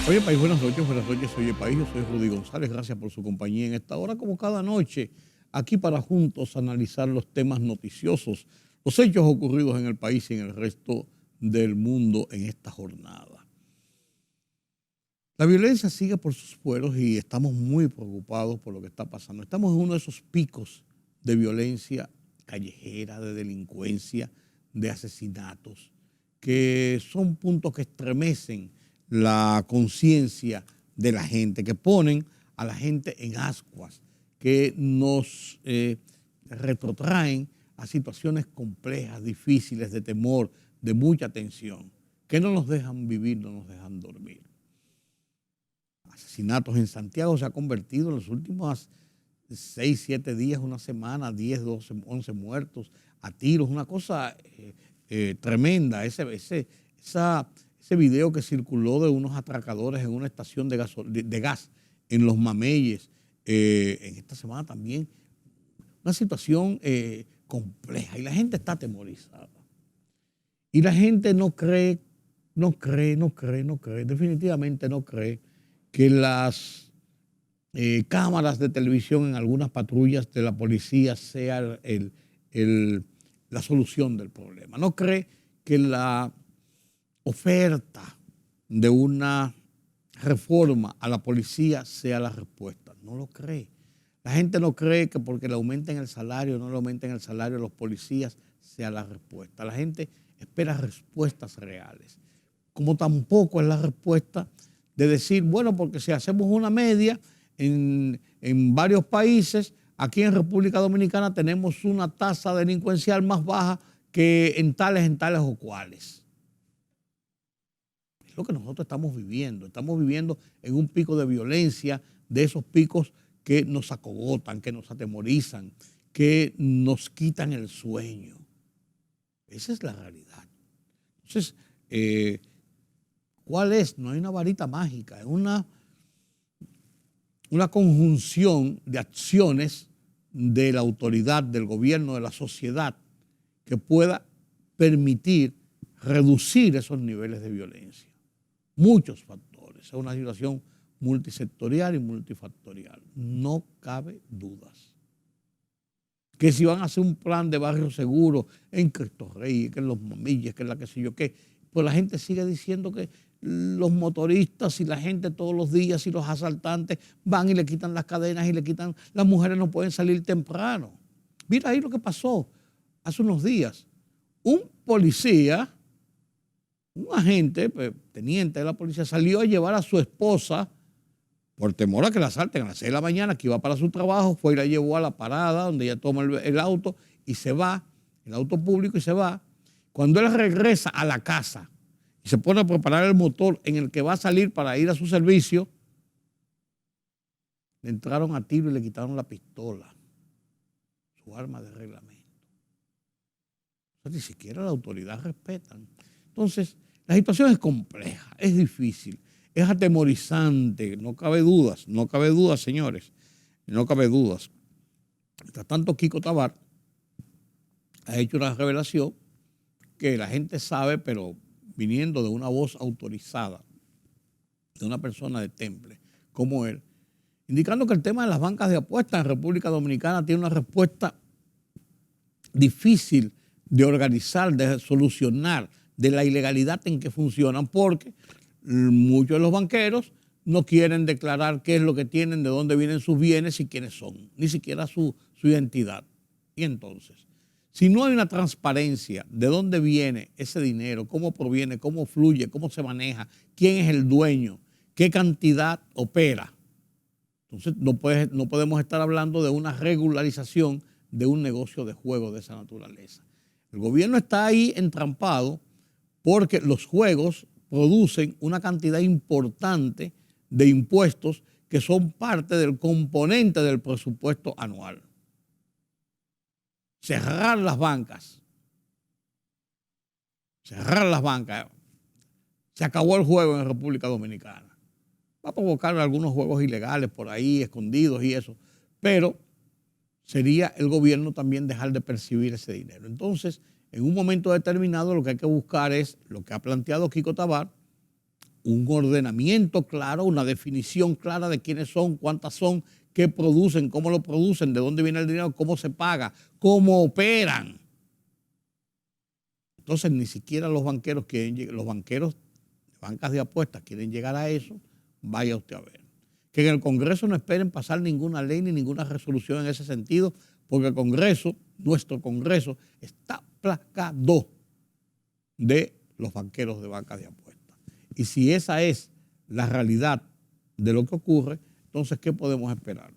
Oye, País, buenas noches, Oye, País, yo soy Rudy González, gracias por su compañía en esta hora, como cada noche, aquí para juntos analizar los temas noticiosos, los hechos ocurridos en el país y en el resto del mundo en esta jornada. La violencia sigue por sus fueros y estamos muy preocupados por lo que está pasando. Estamos en uno de esos picos de violencia callejera, de delincuencia, de asesinatos, que son puntos que estremecen la conciencia de la gente, que ponen a la gente en ascuas, que nos retrotraen a situaciones complejas, difíciles, de temor, de mucha tensión, que no nos dejan vivir, no nos dejan dormir. Asesinatos en Santiago se ha convertido en los últimos 6, 7 días, una semana, 10, 12, 11 muertos a tiros, una cosa tremenda. Ese video que circuló de unos atracadores en una estación de gas en Los Mameyes, en esta semana también, una situación compleja y la gente está atemorizada. Y la gente no cree, definitivamente no cree que las cámaras de televisión en algunas patrullas de la policía sea la solución del problema. No cree que la oferta de una reforma a la policía sea la respuesta. No lo cree. La gente no cree que porque le aumenten el salario o no le aumenten el salario a los policías sea la respuesta. La gente espera respuestas reales. Como tampoco es la respuesta de decir, bueno, porque si hacemos una media en varios países, aquí en República Dominicana tenemos una tasa delincuencial más baja que en tales o cuales. Es lo que nosotros estamos viviendo en un pico de violencia, de esos picos que nos acogotan, que nos atemorizan, que nos quitan el sueño. Esa es la realidad. Entonces, ¿cuál es? No hay una varita mágica, es una conjunción de acciones de la autoridad, del gobierno, de la sociedad, que pueda permitir reducir esos niveles de violencia. Muchos factores, es una situación multisectorial y multifactorial, no cabe dudas. Que si van a hacer un plan de barrio seguro en Cristo Rey, que en Los Mameyes, que en la que sé yo qué, pues la gente sigue diciendo que los motoristas y la gente todos los días y los asaltantes van y le quitan las cadenas y le quitan, las mujeres no pueden salir temprano. Mira ahí lo que pasó hace unos días. Un policía, un agente, pues, teniente de la policía, salió a llevar a su esposa por temor a que la asalten a las 6 de la mañana, que iba para su trabajo, fue y la llevó a la parada donde ella toma el auto y se va, el auto público, y se va. Cuando él regresa a la casa y se pone a preparar el motor en el que va a salir para ir a su servicio, le entraron a tiro y le quitaron la pistola, su arma de reglamento. O sea, ni siquiera la autoridad respetan. Entonces, la situación es compleja, es difícil, es atemorizante, no cabe dudas, señores, no cabe dudas. Mientras tanto, Kiko Tabar ha hecho una revelación que la gente sabe, pero viniendo de una voz autorizada, de una persona de temple como él, indicando que el tema de las bancas de apuestas en República Dominicana tiene una respuesta difícil de organizar, de solucionar, de la ilegalidad en que funcionan, porque muchos de los banqueros no quieren declarar qué es lo que tienen, de dónde vienen sus bienes y quiénes son, ni siquiera su identidad. Y entonces, si no hay una transparencia de dónde viene ese dinero, cómo proviene, cómo fluye, cómo se maneja, quién es el dueño, qué cantidad opera, entonces no podemos estar hablando de una regularización de un negocio de juego de esa naturaleza. El gobierno está ahí entrampado porque los juegos producen una cantidad importante de impuestos que son parte del componente del presupuesto anual. Cerrar las bancas. Se acabó el juego en República Dominicana. Va a provocar algunos juegos ilegales por ahí, escondidos y eso, pero sería el gobierno también dejar de percibir ese dinero. Entonces, en un momento determinado, lo que hay que buscar es lo que ha planteado Kiko Tabar, un ordenamiento claro, una definición clara de quiénes son, cuántas son, qué producen, cómo lo producen, de dónde viene el dinero, cómo se paga, cómo operan. Entonces ni siquiera los banqueros quieren, los banqueros de bancas de apuestas quieren llegar a eso. Vaya usted a ver. Que en el Congreso no esperen pasar ninguna ley ni ninguna resolución en ese sentido, porque el Congreso, nuestro Congreso, está plagado de los banqueros de bancas de apuestas. Y si esa es la realidad de lo que ocurre, entonces, ¿qué podemos esperar?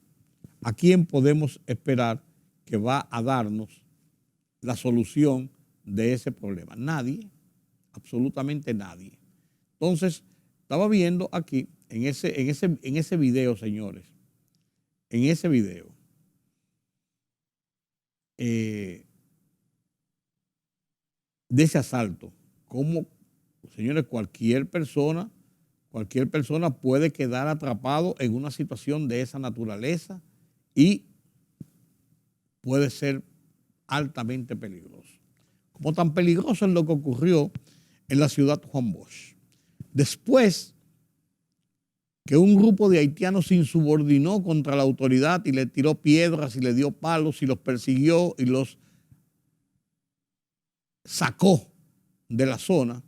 ¿A quién podemos esperar que va a darnos la solución de ese problema? Nadie, absolutamente nadie. Entonces, estaba viendo aquí, en ese video, señores, en ese video, de ese asalto, cómo, señores, cualquier persona puede quedar atrapado en una situación de esa naturaleza y puede ser altamente peligroso. Como tan peligroso es lo que ocurrió en la ciudad Juan Bosch. Después que un grupo de haitianos se insubordinó contra la autoridad y le tiró piedras y le dio palos y los persiguió y los sacó de la zona,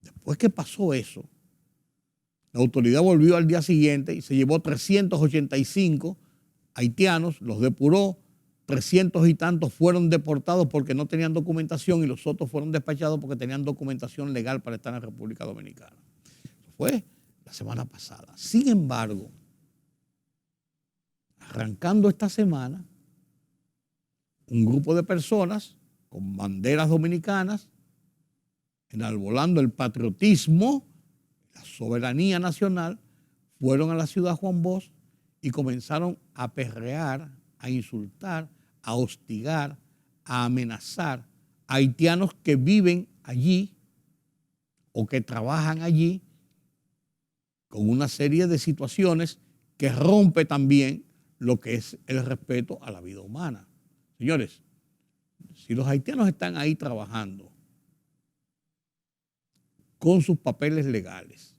después que pasó eso, la autoridad volvió al día siguiente y se llevó 385 haitianos, los depuró, 300 y tantos fueron deportados porque no tenían documentación y los otros fueron despachados porque tenían documentación legal para estar en la República Dominicana. Eso fue la semana pasada. Sin embargo, arrancando esta semana, un grupo de personas con banderas dominicanas, enarbolando el patriotismo, la soberanía nacional, fueron a la ciudad Juan Bosch y comenzaron a perrear, a insultar, a hostigar, a amenazar a haitianos que viven allí o que trabajan allí, con una serie de situaciones que rompe también lo que es el respeto a la vida humana. Señores, si los haitianos están ahí trabajando con sus papeles legales,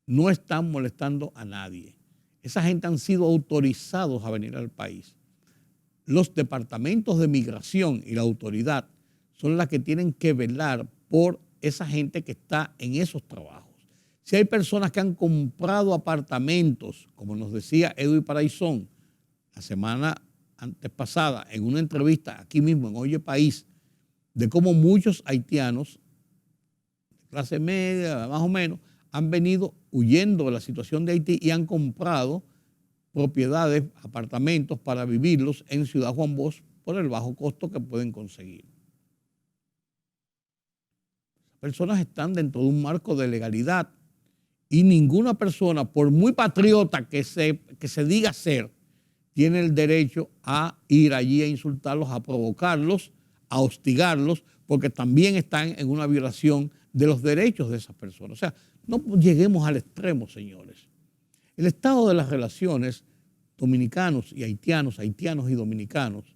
no están molestando a nadie. Esa gente han sido autorizados a venir al país. Los departamentos de migración y la autoridad son las que tienen que velar por esa gente que está en esos trabajos. Si hay personas que han comprado apartamentos, como nos decía Edwin Paraizón la semana antes pasada en una entrevista aquí mismo en Oye País, de cómo muchos haitianos de clase media, más o menos, han venido huyendo de la situación de Haití y han comprado propiedades, apartamentos para vivirlos en Ciudad Juan Bosch por el bajo costo que pueden conseguir. Las personas están dentro de un marco de legalidad y ninguna persona, por muy patriota que se diga ser, tiene el derecho a ir allí a insultarlos, a provocarlos, a hostigarlos, porque también están en una violación de los derechos de esas personas. O sea, no lleguemos al extremo, señores. El estado de las relaciones dominicanos y haitianos y dominicanos,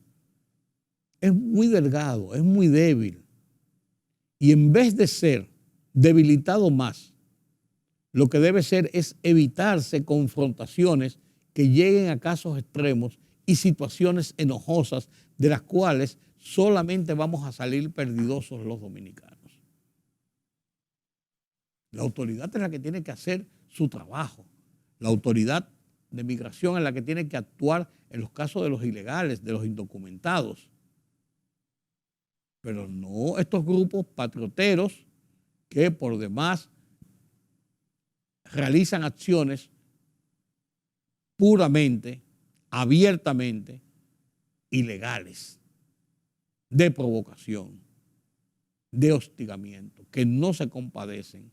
es muy delgado, es muy débil. Y en vez de ser debilitado más, lo que debe ser es evitarse confrontaciones que lleguen a casos extremos y situaciones enojosas de las cuales solamente vamos a salir perdidosos los dominicanos. La autoridad es la que tiene que hacer su trabajo. La autoridad de migración es la que tiene que actuar en los casos de los ilegales, de los indocumentados. Pero no estos grupos patrioteros que por demás realizan acciones puramente, abiertamente ilegales, de provocación, de hostigamiento, que no se compadecen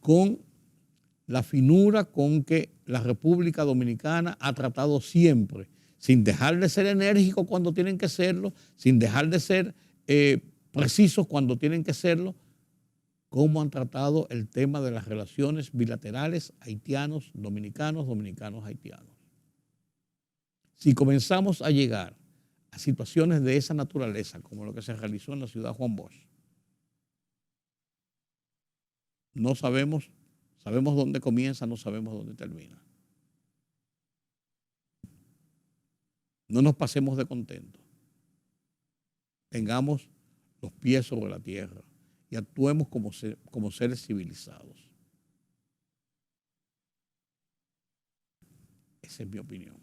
con la finura con que la República Dominicana ha tratado siempre, sin dejar de ser enérgico cuando tienen que serlo, sin dejar de ser precisos cuando tienen que serlo, cómo han tratado el tema de las relaciones bilaterales haitianos, dominicanos, haitianos. Si comenzamos a llegar a situaciones de esa naturaleza, como lo que se realizó en la ciudad Juan Bosch, no sabemos Sabemos dónde comienza, no sabemos dónde termina. No nos pasemos de contentos. Tengamos los pies sobre la tierra y actuemos como seres civilizados. Esa es mi opinión.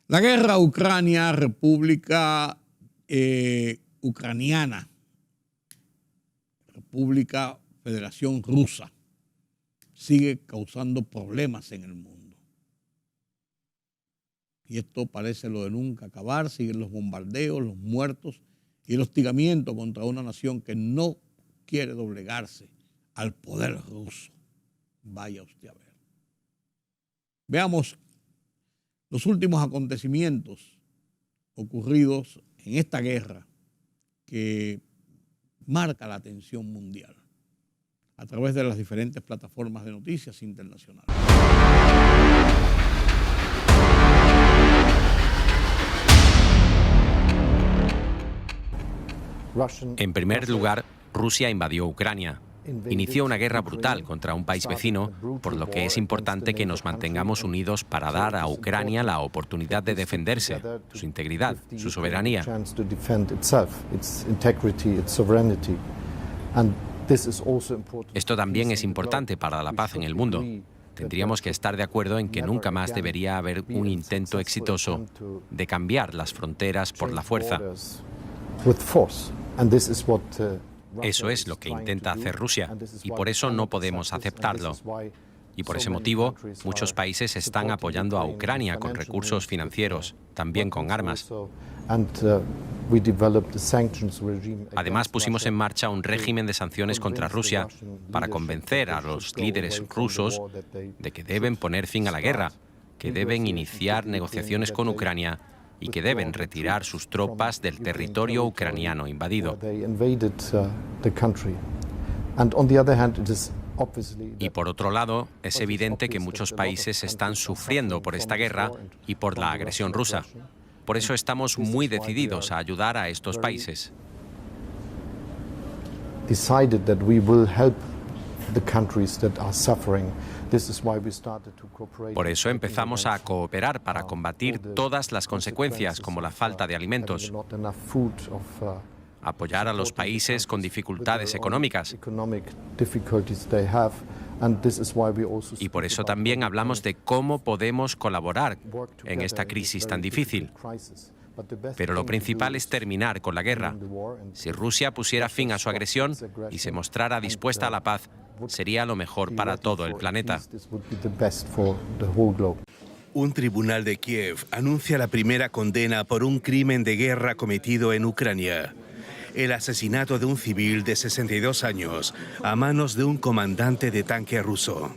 La guerra Ucrania-República Ucraniana, República Federación Rusa, sigue causando problemas en el mundo. Y esto parece lo de nunca acabar. Siguen los bombardeos, los muertos y el hostigamiento contra una nación que no quiere doblegarse al poder ruso. Vaya usted a ver. Veamos los últimos acontecimientos ocurridos en esta guerra que marca la atención mundial a través de las diferentes plataformas de noticias internacionales. En primer lugar, Rusia invadió Ucrania. Inició una guerra brutal contra un país vecino, por lo que es importante que nos mantengamos unidos para dar a Ucrania la oportunidad de defenderse, su integridad, su soberanía. Esto también es importante para la paz en el mundo. Tendríamos que estar de acuerdo en que nunca más debería haber un intento exitoso de cambiar las fronteras por la fuerza. Eso es lo que intenta hacer Rusia y por eso no podemos aceptarlo. Y por ese motivo, muchos países están apoyando a Ucrania con recursos financieros, también con armas. Además, pusimos en marcha un régimen de sanciones contra Rusia para convencer a los líderes rusos de que deben poner fin a la guerra, que deben iniciar negociaciones con Ucrania y que deben retirar sus tropas del territorio ucraniano invadido. Y por otro lado, es evidente que muchos países están sufriendo por esta guerra y por la agresión rusa. Por eso estamos muy decididos a ayudar a estos países. Por eso empezamos a cooperar para combatir todas las consecuencias, como la falta de alimentos, apoyar a los países con dificultades económicas. Y por eso también hablamos de cómo podemos colaborar en esta crisis tan difícil. Pero lo principal es terminar con la guerra. Si Rusia pusiera fin a su agresión y se mostrara dispuesta a la paz, sería lo mejor para todo el planeta. Un tribunal de Kiev anuncia la primera condena por un crimen de guerra cometido en Ucrania. El asesinato de un civil de 62 años a manos de un comandante de tanque ruso.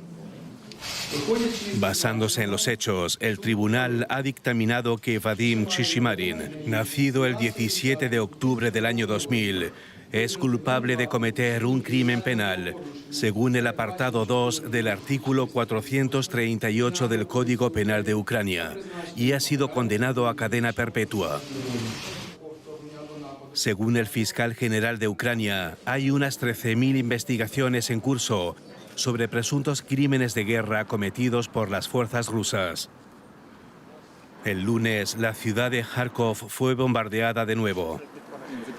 Basándose en los hechos, el tribunal ha dictaminado que Vadim Chishimarin, nacido el 17 de octubre del año 2000, es culpable de cometer un crimen penal, según el apartado 2 del artículo 438 del Código Penal de Ucrania, y ha sido condenado a cadena perpetua. Según el fiscal general de Ucrania, hay unas 13.000 investigaciones en curso sobre presuntos crímenes de guerra cometidos por las fuerzas rusas. El lunes, la ciudad de Kharkov fue bombardeada de nuevo.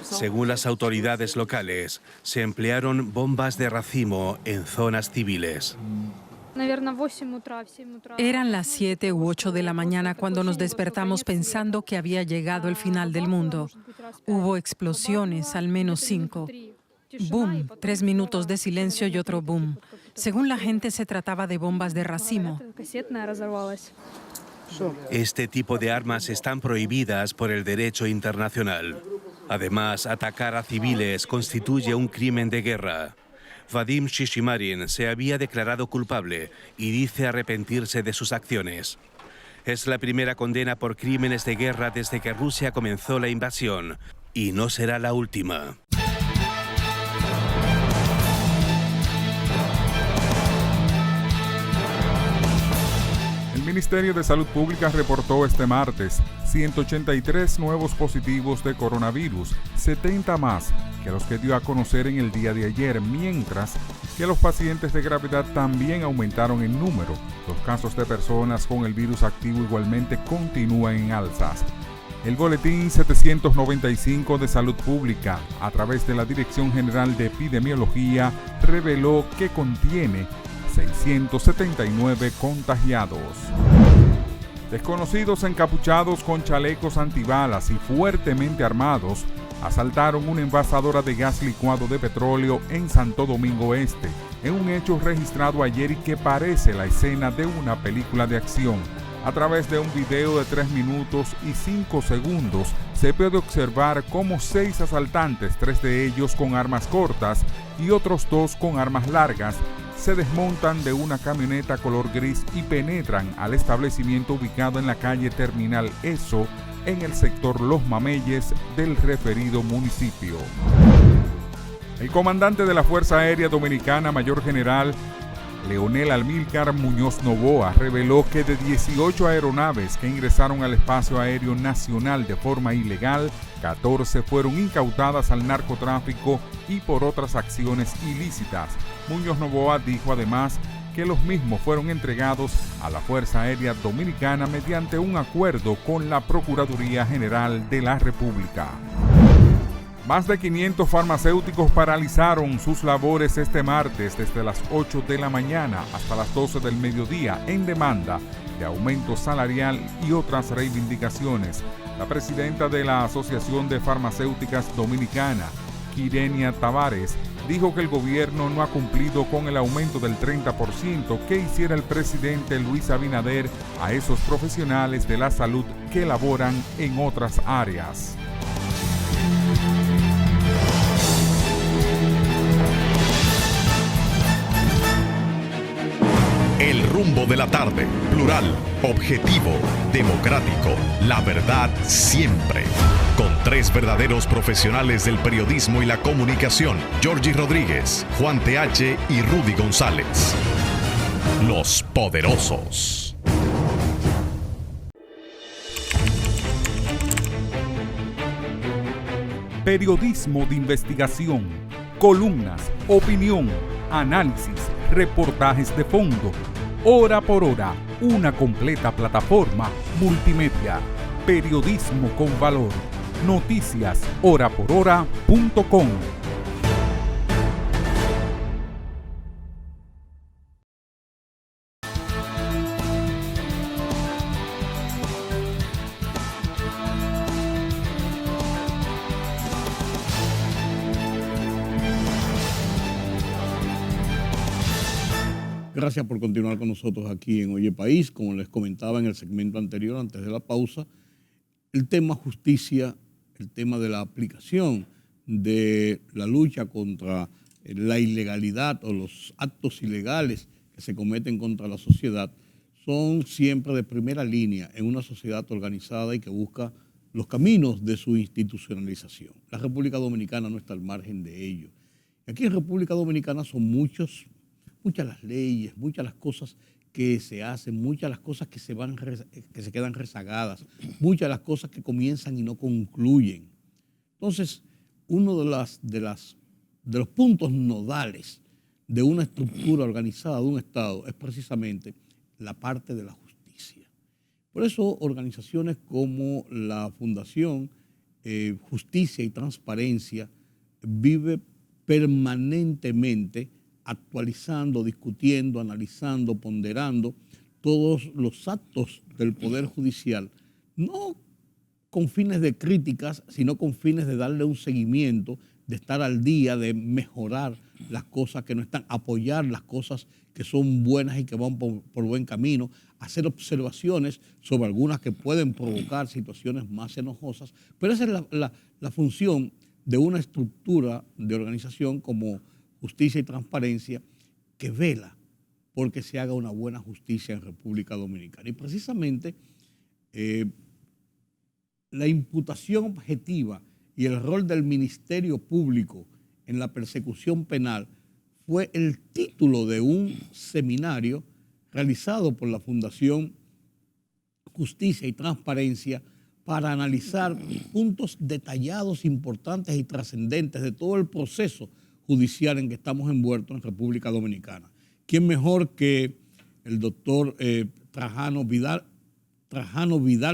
Según las autoridades locales, se emplearon bombas de racimo en zonas civiles. Eran las 7 u 8 de la mañana cuando nos despertamos pensando que había llegado el final del mundo. Hubo explosiones, al menos 5. Boom, 3 minutos de silencio y otro boom. Según la gente, se trataba de bombas de racimo. Este tipo de armas están prohibidas por el derecho internacional. Además, atacar a civiles constituye un crimen de guerra. Vadim Chishimarin se había declarado culpable y dice arrepentirse de sus acciones. Es la primera condena por crímenes de guerra desde que Rusia comenzó la invasión, y no será la última. El Ministerio de Salud Pública reportó este martes 183 nuevos positivos de coronavirus, 70 más que los que dio a conocer en el día de ayer, mientras que los pacientes de gravedad también aumentaron en número. Los casos de personas con el virus activo igualmente continúan en alzas. El Boletín 795 de Salud Pública, a través de la Dirección General de Epidemiología, reveló que contiene 679 contagiados. Desconocidos encapuchados con chalecos antibalas y fuertemente armados asaltaron una envasadora de gas licuado de petróleo en Santo Domingo Este, en un hecho registrado ayer y que parece la escena de una película de acción. A través de un video de 3 minutos y 5 segundos se puede observar cómo 6 asaltantes, 3 de ellos con armas cortas y otros 2 con armas largas, se desmontan de una camioneta color gris y penetran al establecimiento ubicado en la calle Terminal Eso, en el sector Los Mameyes del referido municipio. El comandante de la Fuerza Aérea Dominicana, Mayor General Leonel Amílcar Muñoz Novoa, reveló que de 18 aeronaves que ingresaron al espacio aéreo nacional de forma ilegal, 14 fueron incautadas al narcotráfico y por otras acciones ilícitas. Muñoz Novoa dijo además que los mismos fueron entregados a la Fuerza Aérea Dominicana mediante un acuerdo con la Procuraduría General de la República. Más de 500 farmacéuticos paralizaron sus labores este martes desde las 8 de la mañana hasta las 12 del mediodía en demanda de aumento salarial y otras reivindicaciones. La presidenta de la Asociación de Farmacéuticas Dominicana, Kirenia Tavares, dijo que el gobierno no ha cumplido con el aumento del 30% que hiciera el presidente Luis Abinader a esos profesionales de la salud que laboran en otras áreas. El rumbo de la tarde, plural, objetivo, democrático, la verdad siempre. Con 3 verdaderos profesionales del periodismo y la comunicación, Georgie Rodríguez, Juan TH y Rudy González. Los Poderosos. Periodismo de investigación, columnas, opinión, análisis, reportajes de fondo. Hora por hora, una completa plataforma multimedia. Periodismo con valor. Noticias horaporhora.com. Gracias por continuar con nosotros aquí en Oye País. Como les comentaba en el segmento anterior, antes de la pausa, el tema justicia, el tema de la aplicación de la lucha contra la ilegalidad o los actos ilegales que se cometen contra la sociedad son siempre de primera línea en una sociedad organizada y que busca los caminos de su institucionalización. La República Dominicana no está al margen de ello. Aquí en República Dominicana son muchas las leyes, muchas las cosas que se hacen, muchas las cosas que se quedan rezagadas, muchas las cosas que comienzan y no concluyen. Entonces, uno de los puntos nodales de una estructura organizada de un Estado es precisamente la parte de la justicia. Por eso, organizaciones como la Fundación Justicia y Transparencia vive permanentemente actualizando, discutiendo, analizando, ponderando todos los actos del Poder Judicial, no con fines de críticas, sino con fines de darle un seguimiento, de estar al día, de mejorar las cosas que no están, apoyar las cosas que son buenas y que van por buen camino, hacer observaciones sobre algunas que pueden provocar situaciones más enojosas, pero esa es la función de una estructura de organización como Justicia y Transparencia, que vela porque se haga una buena justicia en República Dominicana. Y precisamente la imputación objetiva y el rol del Ministerio Público en la persecución penal fue el título de un seminario realizado por la Fundación Justicia y Transparencia para analizar puntos detallados, importantes y trascendentes de todo el proceso judicial en que estamos envueltos en República Dominicana. ¿Quién mejor que el doctor Trajano Vidal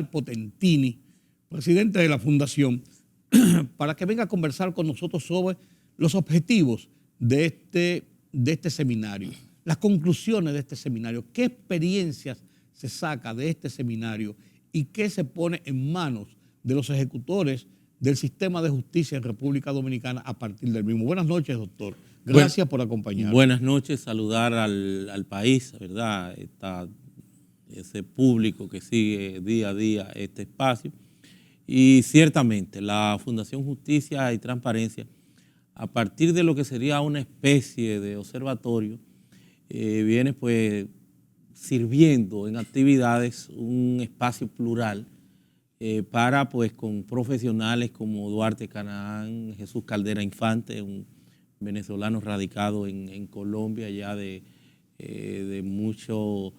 Potentini, presidente de la Fundación, para que venga a conversar con nosotros sobre los objetivos de este seminario, las conclusiones de este seminario, qué experiencias se saca de este seminario y qué se pone en manos de los ejecutores del sistema de justicia en República Dominicana a partir del mismo. Buenas noches, doctor. Gracias por acompañarnos. Buenas noches, saludar al país, ¿verdad? Ese público que sigue día a día este espacio. Y ciertamente la Fundación Justicia y Transparencia, a partir de lo que sería una especie de observatorio, viene pues sirviendo en actividades un espacio plural para pues con profesionales como Duarte Canaán, Jesús Caldera Infante, un venezolano radicado en Colombia ya de mucho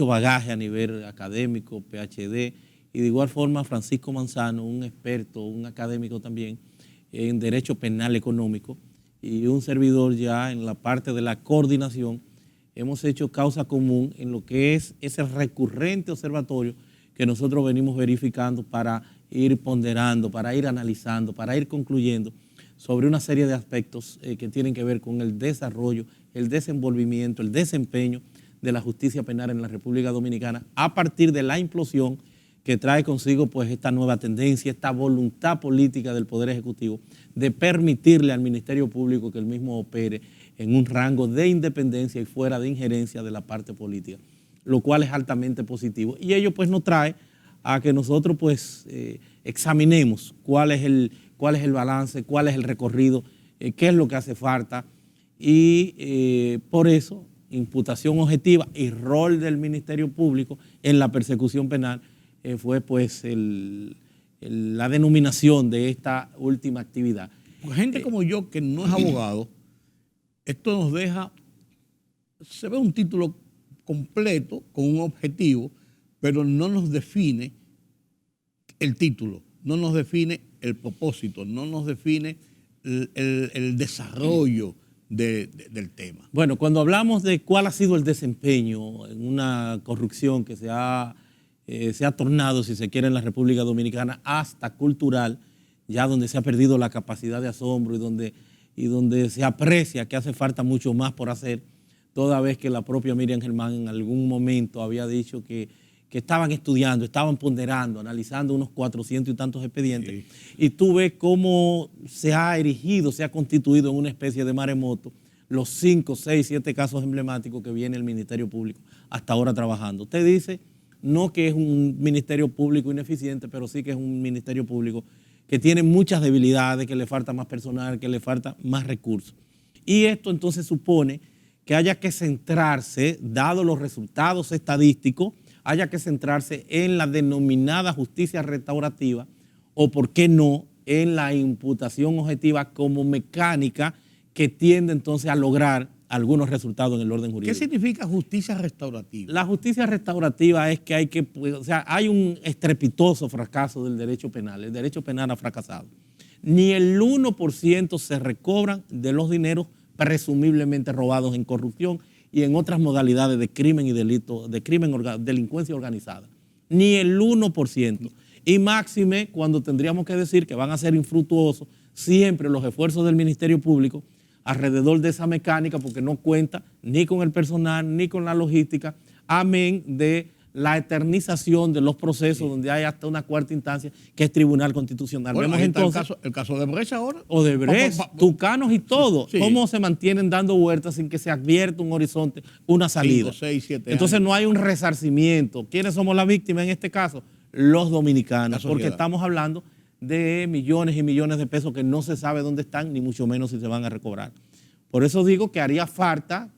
bagaje a nivel académico, PhD, y de igual forma Francisco Manzano, un experto, un académico también en Derecho Penal Económico, y un servidor ya en la parte de la coordinación. Hemos hecho causa común en lo que es ese recurrente observatorio que nosotros venimos verificando para ir ponderando, para ir analizando, para ir concluyendo sobre una serie de aspectos que tienen que ver con el desarrollo, el desenvolvimiento, el desempeño de la justicia penal en la República Dominicana a partir de la implosión que trae consigo pues esta nueva tendencia, esta voluntad política del Poder Ejecutivo de permitirle al Ministerio Público que el mismo opere en un rango de independencia y fuera de injerencia de la parte política, lo cual es altamente positivo. Y ello pues nos trae a que nosotros pues examinemos cuál es el balance, cuál es el recorrido, qué es lo que hace falta, y por eso imputación objetiva y rol del Ministerio Público en la persecución penal fue pues la denominación de esta última actividad. Pues gente como yo que no es abogado, esto nos deja, se ve un título completo con un objetivo, pero no nos define el título, no nos define el propósito, no nos define el desarrollo del tema. Bueno, cuando hablamos de cuál ha sido el desempeño en una corrupción que se ha tornado, si se quiere, en la República Dominicana hasta cultural, ya donde se ha perdido la capacidad de asombro y donde se aprecia que hace falta mucho más por hacer, toda vez que la propia Miriam Germán en algún momento había dicho que estaban estudiando, estaban ponderando, analizando unos 400 y tantos expedientes. Sí. Y tú ves cómo se ha erigido, se ha constituido en una especie de maremoto los 5, 6, 7 casos emblemáticos que viene el Ministerio Público hasta ahora trabajando. Usted dice no que es un Ministerio Público ineficiente, pero sí que es un Ministerio Público que tiene muchas debilidades, que le falta más personal, que le falta más recursos. Y esto entonces supone que haya que centrarse, dado los resultados estadísticos, haya que centrarse en la denominada justicia restaurativa o, por qué no, en la imputación objetiva como mecánica que tiende entonces a lograr algunos resultados en el orden jurídico. ¿Qué significa justicia restaurativa? La justicia restaurativa es que hay un estrepitoso fracaso del derecho penal. El derecho penal ha fracasado. Ni el 1% se recobran de los dineros presumiblemente robados en corrupción y en otras modalidades de crimen y delito, delincuencia organizada. Ni el 1%. Y máxime cuando tendríamos que decir que van a ser infructuosos siempre los esfuerzos del Ministerio Público alrededor de esa mecánica, porque no cuenta ni con el personal ni con la logística, amén de la eternización de los procesos, sí, donde hay hasta una cuarta instancia, que es Tribunal Constitucional. Bueno, vemos entonces el caso de Brecht ahora. Odebrecht, Tucanos y todo. Sí. Cómo se mantienen dando vueltas sin que se advierta un horizonte, una salida. 5, 6, 7 entonces años. No hay un resarcimiento. ¿Quiénes somos las víctimas en este caso? Los dominicanos, porque estamos hablando de millones y millones de pesos que no se sabe dónde están, ni mucho menos si se van a recobrar. Por eso digo que haría falta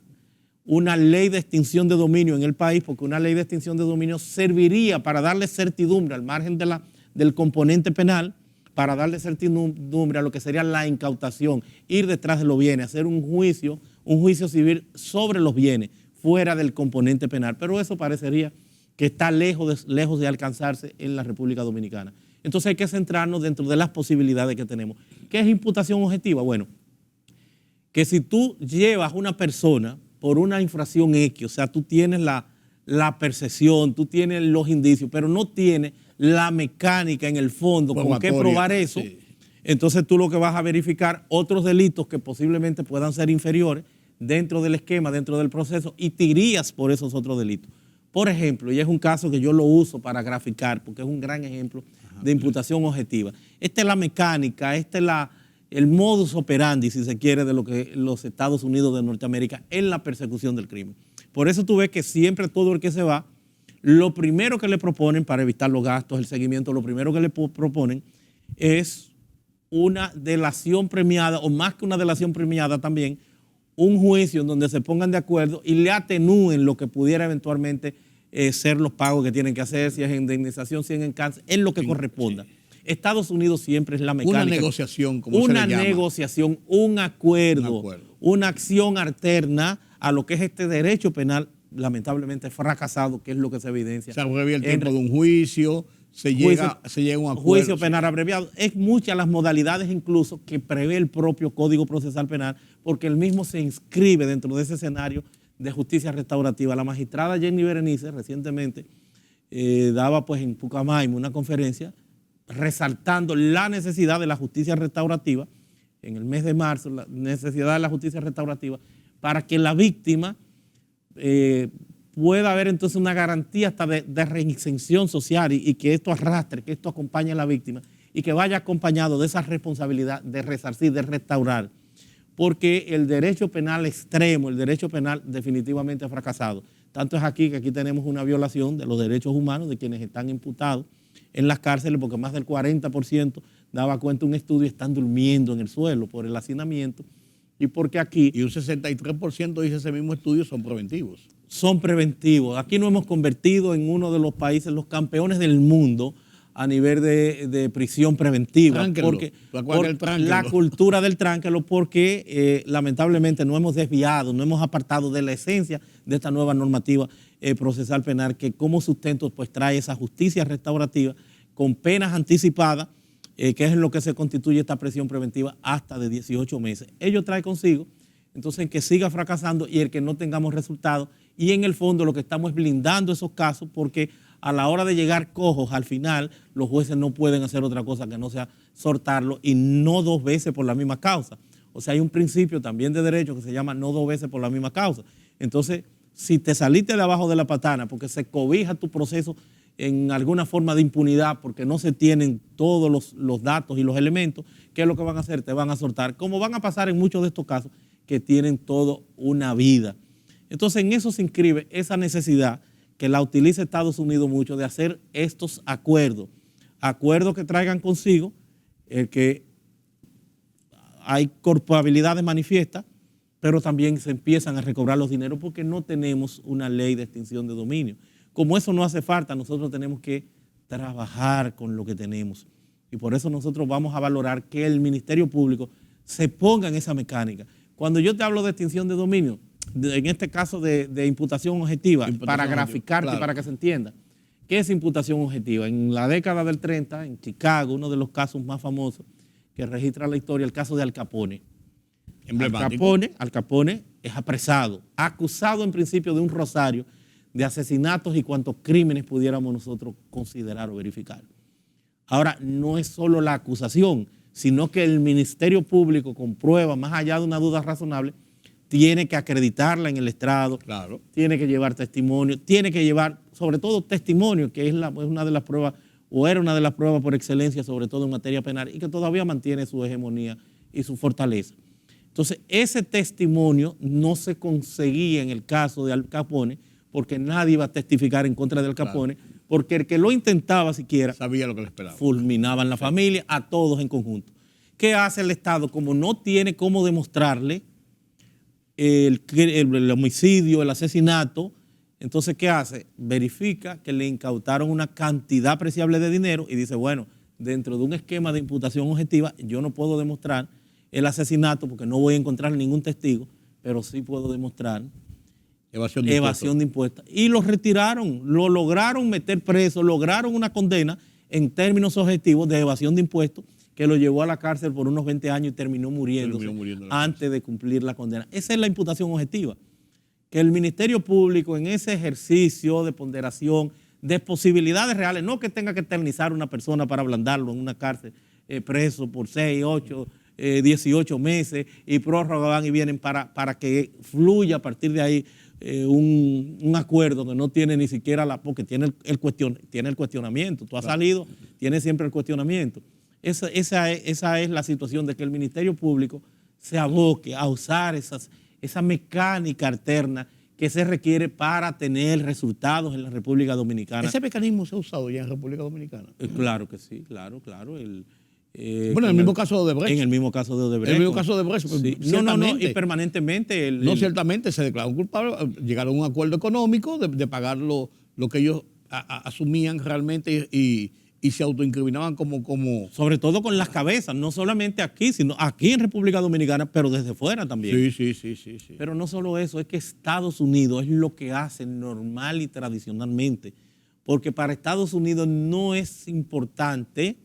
una ley de extinción de dominio en el país, porque una ley de extinción de dominio serviría para darle certidumbre al margen del componente penal, para darle certidumbre a lo que sería la incautación, ir detrás de los bienes, hacer un juicio civil sobre los bienes, fuera del componente penal. Pero eso parecería que está lejos de alcanzarse en la República Dominicana. Entonces hay que centrarnos dentro de las posibilidades que tenemos. ¿Qué es imputación objetiva? Bueno, que si tú llevas a una persona por una infracción X, o sea, tú tienes la percepción, tú tienes los indicios, pero no tienes la mecánica en el fondo con qué probar eso, sí. Entonces tú lo que vas a verificar otros delitos que posiblemente puedan ser inferiores dentro del esquema, dentro del proceso, y te irías por esos otros delitos. Por ejemplo, y es un caso que yo lo uso para graficar, porque es un gran ejemplo de imputación objetiva. Esta es la mecánica, este es el modus operandi, si se quiere, de lo que los Estados Unidos de Norteamérica en la persecución del crimen. Por eso tú ves que siempre todo el que se va, lo primero que le proponen para evitar los gastos, el seguimiento, lo primero que le proponen es una delación premiada, o más que una delación premiada también, un juicio en donde se pongan de acuerdo y le atenúen lo que pudiera eventualmente ser los pagos que tienen que hacer, si es indemnización, si es en cáncer, en lo que corresponda. Sí. Estados Unidos siempre es la mecánica. Una negociación, como se le llama. Una negociación, un acuerdo, una acción alterna a lo que es este derecho penal, lamentablemente fracasado, que es lo que se evidencia. Se abrevia el tiempo de un juicio, se llega a un acuerdo. Juicio penal abreviado. Es muchas las modalidades incluso que prevé el propio Código Procesal Penal, porque el mismo se inscribe dentro de ese escenario de justicia restaurativa. La magistrada Jenny Berenice recientemente daba pues en Pucamaima una conferencia resaltando la necesidad de la justicia restaurativa, en el mes de marzo, la necesidad de la justicia restaurativa, para que la víctima pueda haber entonces una garantía hasta de reinserción social y que esto arrastre, que esto acompañe a la víctima y que vaya acompañado de esa responsabilidad de resarcir, de restaurar. Porque el derecho penal extremo, el derecho penal definitivamente ha fracasado. Tanto es aquí que aquí tenemos una violación de los derechos humanos de quienes están imputados en las cárceles, porque más del 40% daba cuenta un estudio, están durmiendo en el suelo por el hacinamiento y porque aquí... Y un 63% dice ese mismo estudio son preventivos. Son preventivos. Aquí nos hemos convertido en uno de los países, los campeones del mundo a nivel de prisión preventiva. Porque la cultura del tránquelo, porque lamentablemente no hemos desviado, no hemos apartado de la esencia de esta nueva normativa procesal penal, que como sustento pues trae esa justicia restaurativa con penas anticipadas, que es en lo que se constituye esta prisión preventiva hasta de 18 meses. Ello trae consigo, entonces, que siga fracasando y el que no tengamos resultados. Y en el fondo lo que estamos es blindando esos casos, porque a la hora de llegar cojos, al final los jueces no pueden hacer otra cosa que no sea soltarlo, y no dos veces por la misma causa. O sea, hay un principio también de derecho que se llama no dos veces por la misma causa. Entonces, si te saliste de abajo de la patana porque se cobija tu proceso en alguna forma de impunidad, porque no se tienen todos los datos y los elementos, ¿qué es lo que van a hacer? Te van a soltar, como van a pasar en muchos de estos casos que tienen toda una vida. Entonces, en eso se inscribe esa necesidad que la utiliza Estados Unidos mucho de hacer estos acuerdos que traigan consigo el que hay culpabilidades manifiestas, pero también se empiezan a recobrar los dineros porque no tenemos una ley de extinción de dominio. Como eso no hace falta, nosotros tenemos que trabajar con lo que tenemos. Y por eso nosotros vamos a valorar que el Ministerio Público se ponga en esa mecánica. Cuando yo te hablo de extinción de dominio, en este caso de imputación objetiva, para graficarte, claro, y para que se entienda, ¿qué es imputación objetiva? En la década del 30, en Chicago, uno de los casos más famosos que registra la historia, el caso de Al Capone. Al Capone es apresado, acusado en principio de un rosario de asesinatos y cuantos crímenes pudiéramos nosotros considerar o verificar. Ahora, no es solo la acusación, sino que el Ministerio Público, con pruebas, más allá de una duda razonable, tiene que acreditarla en el estrado, claro, tiene que llevar testimonio, tiene que llevar sobre todo testimonio, que es una de las pruebas, o era una de las pruebas por excelencia, sobre todo en materia penal, y que todavía mantiene su hegemonía y su fortaleza. Entonces, ese testimonio no se conseguía en el caso de Al Capone, porque nadie iba a testificar en contra de Al Capone, claro, porque el que lo intentaba siquiera sabía lo que le esperaba. Fulminaban la familia, a todos en conjunto. ¿Qué hace el Estado? Como no tiene cómo demostrarle el homicidio, el asesinato, entonces ¿qué hace? Verifica que le incautaron una cantidad apreciable de dinero y dice, bueno, dentro de un esquema de imputación objetiva yo no puedo demostrar el asesinato porque no voy a encontrar ningún testigo, pero sí puedo demostrar evasión de impuestos. Y lo retiraron, lo lograron meter preso, lograron una condena en términos objetivos de evasión de impuestos, que lo llevó a la cárcel por unos 20 años y terminó muriéndose antes de cumplir la condena. Esa es la imputación objetiva, que el Ministerio Público en ese ejercicio de ponderación de posibilidades reales, no que tenga que eternizar a una persona para ablandarlo en una cárcel preso por 6, 8, 18 meses y prórroga van y vienen para que fluya a partir de ahí un acuerdo que no tiene ni siquiera porque tiene el cuestionamiento. Tú has salido, tienes siempre el cuestionamiento. Esa es la situación de que el Ministerio Público se aboque a usar esa mecánica alterna que se requiere para tener resultados en la República Dominicana. ¿Ese mecanismo se ha usado ya en República Dominicana? Claro que sí, claro. Bueno, en el mismo caso de Odebrecht. En el mismo caso de Odebrecht. En el mismo caso de Odebrecht. Sí. No, y permanentemente. Ciertamente se declaró culpable, llegaron a un acuerdo económico de pagar lo que ellos asumían realmente y se autoincriminaban como... Sobre todo con las cabezas, no solamente aquí, sino aquí en República Dominicana, pero desde fuera también. Sí. Pero no solo eso, es que Estados Unidos es lo que hace normal y tradicionalmente, porque para Estados Unidos no es importante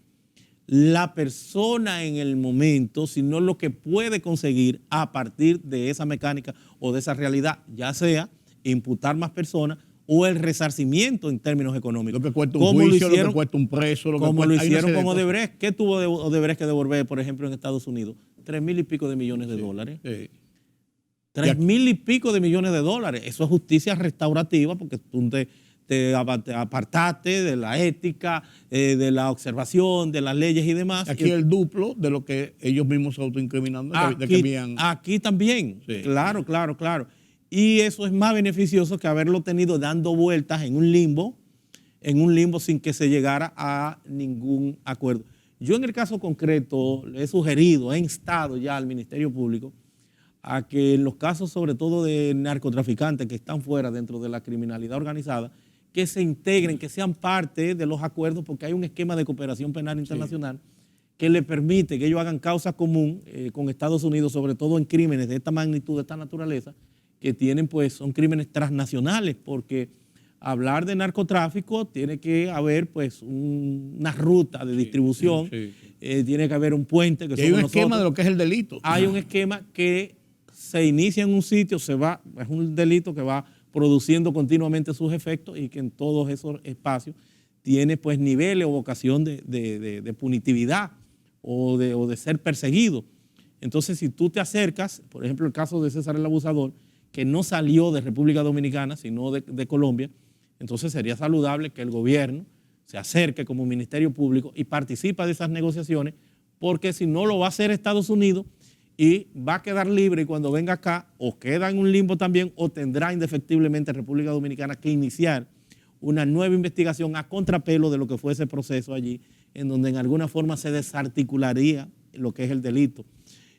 la persona en el momento, sino lo que puede conseguir a partir de esa mecánica o de esa realidad, ya sea imputar más personas o el resarcimiento en términos económicos. Lo que cuesta un juicio, lo que cuesta un preso. Como lo hicieron con Odebrecht. ¿Qué tuvo Odebrecht que devolver, por ejemplo, en Estados Unidos? 3,000 y pico de millones de dólares. Sí. 3,000 y pico de millones de dólares. Eso es justicia restaurativa porque tú te apartaste de la ética, de la observación, de las leyes y demás. Aquí el duplo de lo que ellos mismos se autoincriminando. Aquí también. Sí. Claro. Y eso es más beneficioso que haberlo tenido dando vueltas en un limbo sin que se llegara a ningún acuerdo. Yo en el caso concreto le he sugerido, he instado ya al Ministerio Público a que en los casos sobre todo de narcotraficantes que están fuera dentro de la criminalidad organizada, que se integren, que sean parte de los acuerdos, porque hay un esquema de cooperación penal internacional que le permite que ellos hagan causa común con Estados Unidos, sobre todo en crímenes de esta magnitud, de esta naturaleza, que tienen, pues, son crímenes transnacionales, porque hablar de narcotráfico tiene que haber, pues, una ruta de distribución, tiene que haber un puente. Que hay un esquema de lo que es el delito. Hay un esquema que se inicia en un sitio, es un delito que va produciendo continuamente sus efectos y que en todos esos espacios tiene, pues, niveles o vocación de punitividad o de ser perseguido. Entonces, si tú te acercas, por ejemplo, el caso de César el Abusador, que no salió de República Dominicana, sino de Colombia, entonces sería saludable que el gobierno se acerque como Ministerio Público y participe de esas negociaciones, porque si no lo va a hacer Estados Unidos y va a quedar libre y cuando venga acá o queda en un limbo también o tendrá indefectiblemente República Dominicana que iniciar una nueva investigación a contrapelo de lo que fue ese proceso allí, en donde en alguna forma se desarticularía lo que es el delito.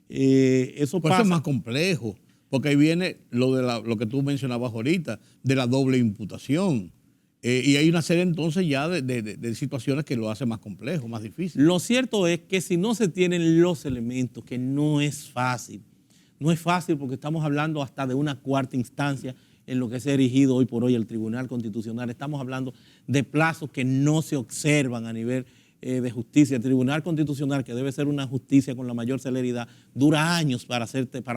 Eso pasa. Eso es más complejo. Porque ahí viene lo que tú mencionabas ahorita, de la doble imputación. Y hay una serie entonces ya de situaciones que lo hacen más complejo, más difícil. Lo cierto es que si no se tienen los elementos, que no es fácil porque estamos hablando hasta de una cuarta instancia en lo que se ha erigido hoy por hoy el Tribunal Constitucional. Estamos hablando de plazos que no se observan a nivel de justicia. El Tribunal Constitucional, que debe ser una justicia con la mayor celeridad, dura años para